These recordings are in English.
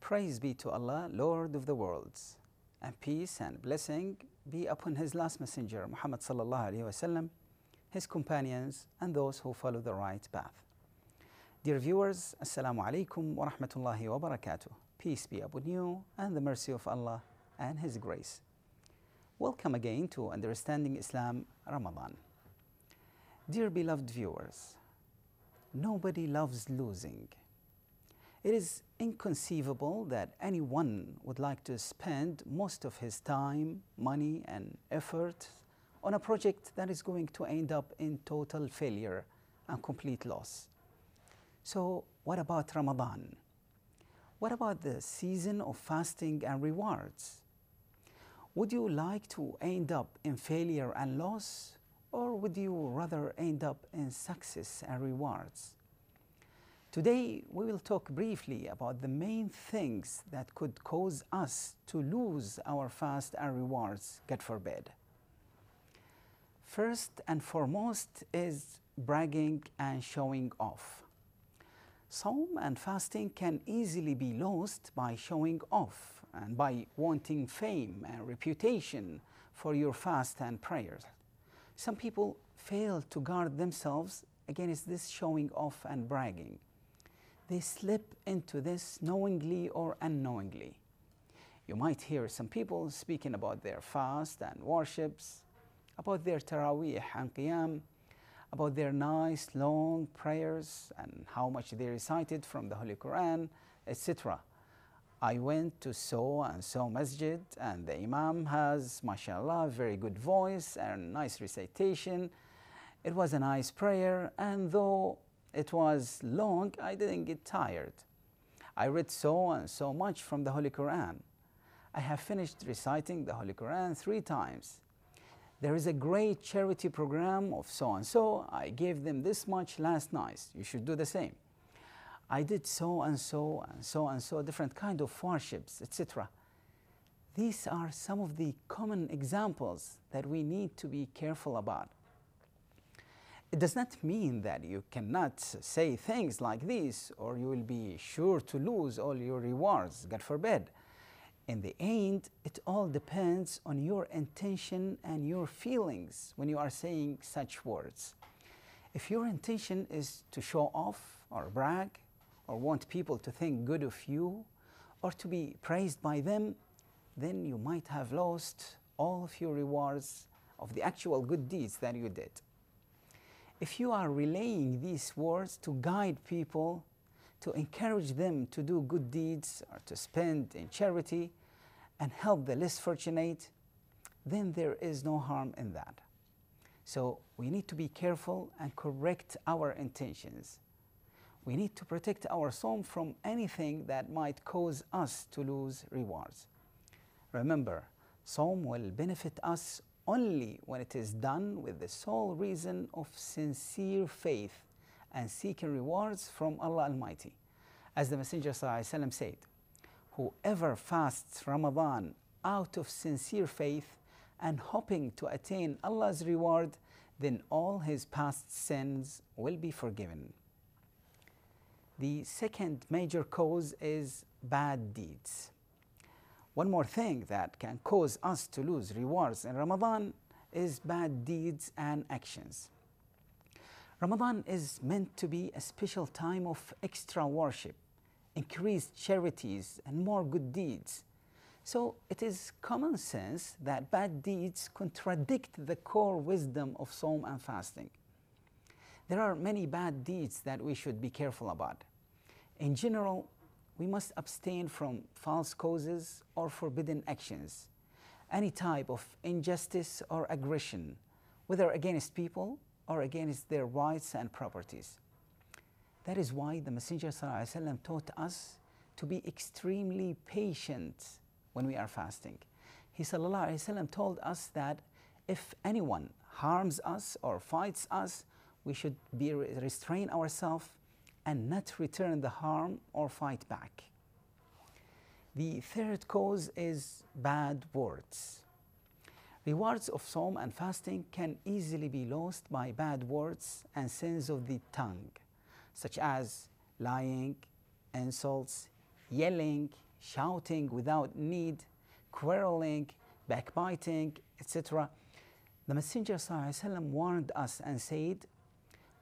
Praise be to Allah, Lord of the worlds, and peace and blessing be upon His last messenger, Muhammad sallallahu alaihi wasallam, his companions, and those who follow the right path. Dear viewers, Assalamu alaikum wa rahmatullahi wa barakatuh. Peace be upon you and the mercy of Allah and His grace. Welcome again to Understanding Islam Ramadan. Dear beloved viewers, nobody loves losing. It is inconceivable that anyone would like to spend most of his time, money, and effort on a project that is going to end up in total failure and complete loss. So, what about Ramadan? What about the season of fasting and rewards? Would you like to end up in failure and loss, or would you rather end up in success and rewards? Today, we will talk briefly about the main things that could cause us to lose our fast and rewards, God forbid. First and foremost is bragging and showing off. Sawm and fasting can easily be lost by showing off and by wanting fame and reputation for your fast and prayers. Some people fail to guard themselves against this showing off and bragging. They slip into this knowingly or unknowingly. You might hear some people speaking about their fast and worships, about their taraweeh and qiyam, about their nice long prayers and how much they recited from the Holy Quran, etc. I went to so and so masjid and the imam has, mashallah, very good voice and nice recitation. It was a nice prayer, and though it was long, I didn't get tired. I read so and so much from the Holy Quran. I have finished reciting the Holy Quran 3 times. There is a great charity program of so and so. I gave them this much last night. You should do the same. I did so and so and so and so, different kind of worships, etc. These are some of the common examples that we need to be careful about. It does not mean that you cannot say things like this or you will be sure to lose all your rewards, God forbid. In the end, it all depends on your intention and your feelings when you are saying such words. If your intention is to show off or brag or want people to think good of you or to be praised by them, then you might have lost all of your rewards of the actual good deeds that you did. If you are relaying these words to guide people, to encourage them to do good deeds or to spend in charity and help the less fortunate, then there is no harm in that. So we need to be careful and correct our intentions. We need to protect our soul from anything that might cause us to lose rewards. Remember, Sawm will benefit us only when it is done with the sole reason of sincere faith and seeking rewards from Allah Almighty. As the Messenger ﷺ said, whoever fasts Ramadan out of sincere faith and hoping to attain Allah's reward, then all his past sins will be forgiven. The second major cause is bad deeds. One more thing that can cause us to lose rewards in Ramadan is bad deeds and actions. Ramadan is meant to be a special time of extra worship, increased charities, and more good deeds. So it is common sense that bad deeds contradict the core wisdom of Sawm and fasting. There are many bad deeds that we should be careful about. In general, we must abstain from false causes or forbidden actions, any type of injustice or aggression, whether against people or against their rights and properties. That is why the Messenger ﷺ taught us to be extremely patient when we are fasting. He ﷺ told us that if anyone harms us or fights us, we should restrain ourselves and not return the harm or fight back. The third cause is bad words. Rewards of Sawm and fasting can easily be lost by bad words and sins of the tongue, such as lying, insults, yelling, shouting without need, quarreling, backbiting, etc. The Messenger ﷺ warned us and said,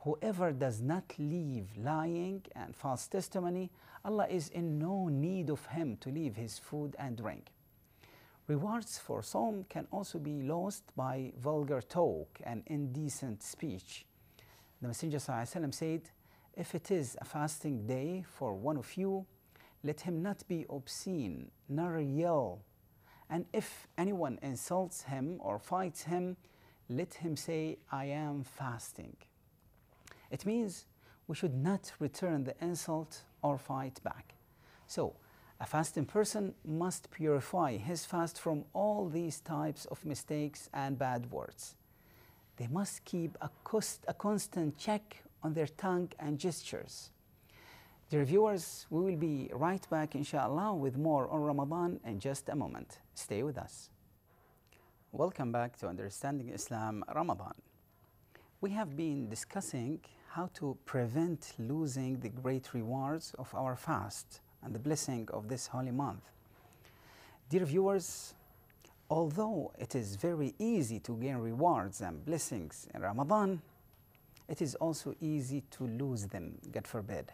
whoever does not leave lying and false testimony, Allah is in no need of him to leave his food and drink. Rewards for Sawm can also be lost by vulgar talk and indecent speech. The Messenger ﷺ said, if it is a fasting day for one of you, let him not be obscene, nor yell. And if anyone insults him or fights him, let him say, I am fasting. It means we should not return the insult or fight back. So, a fasting person must purify his fast from all these types of mistakes and bad words. They must keep a constant check on their tongue and gestures. Dear viewers, we will be right back, inshallah, with more on Ramadan in just a moment. Stay with us. Welcome back to Understanding Islam Ramadan. We have been discussing how to prevent losing the great rewards of our fast and the blessing of this holy month. Dear viewers, although it is very easy to gain rewards and blessings in Ramadan, it is also easy to lose them, God forbid.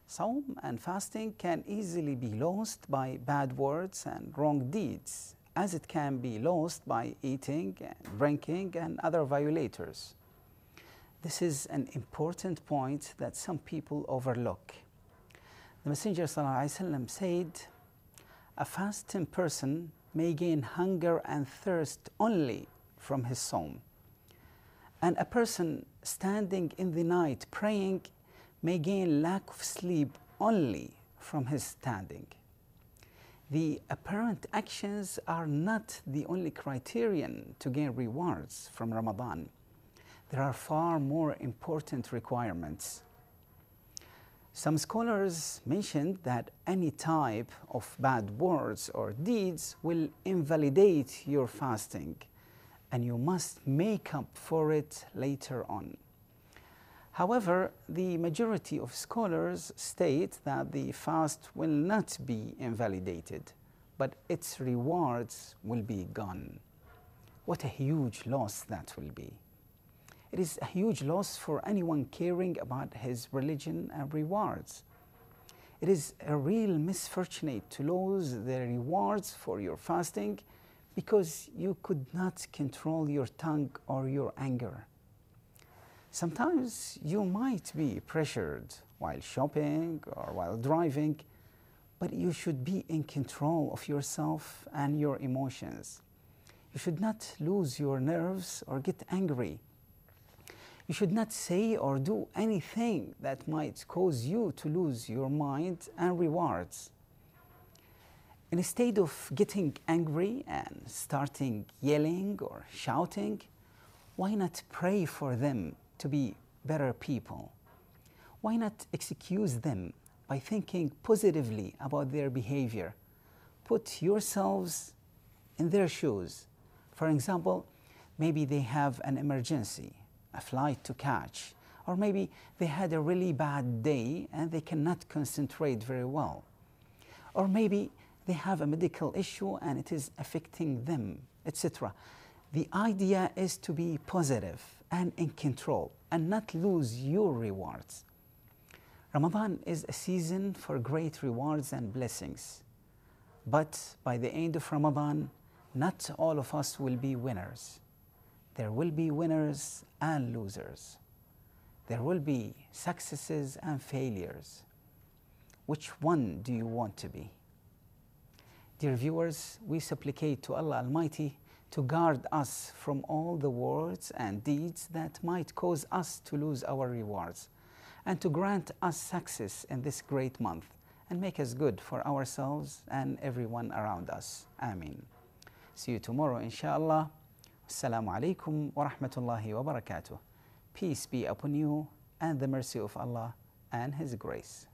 Sawm and fasting can easily be lost by bad words and wrong deeds, as it can be lost by eating and drinking and other violators. This is an important point that some people overlook. The Messenger ﷺ said, a fasting person may gain hunger and thirst only from his sawm, and a person standing in the night praying may gain lack of sleep only from his standing. The apparent actions are not the only criterion to gain rewards from Ramadan. There are far more important requirements. Some scholars mentioned that any type of bad words or deeds will invalidate your fasting, and you must make up for it later on. However, the majority of scholars state that the fast will not be invalidated, but its rewards will be gone. What a huge loss that will be. It is a huge loss for anyone caring about his religion and rewards. It is a real misfortune to lose the rewards for your fasting because you could not control your tongue or your anger. Sometimes you might be pressured while shopping or while driving, but you should be in control of yourself and your emotions. You should not lose your nerves or get angry. You should not say or do anything that might cause you to lose your mind and rewards. Instead of getting angry and starting yelling or shouting, why not pray for them to be better people? Why not excuse them by thinking positively about their behavior? Put yourselves in their shoes. For example, maybe they have an emergency, a flight to catch, or maybe they had a really bad day and they cannot concentrate very well. Or maybe they have a medical issue and it is affecting them, etc. The idea is to be positive and in control and not lose your rewards. Ramadan is a season for great rewards and blessings. But by the end of Ramadan, not all of us will be winners. There will be winners and losers. There will be successes and failures. Which one do you want to be? Dear viewers, we supplicate to Allah Almighty to guard us from all the words and deeds that might cause us to lose our rewards, and to grant us success in this great month and make us good for ourselves and everyone around us. Ameen. See you tomorrow, inshallah. Assalamu alaikum wa rahmatullahi wa barakatuh. Peace be upon you and the mercy of Allah and His grace.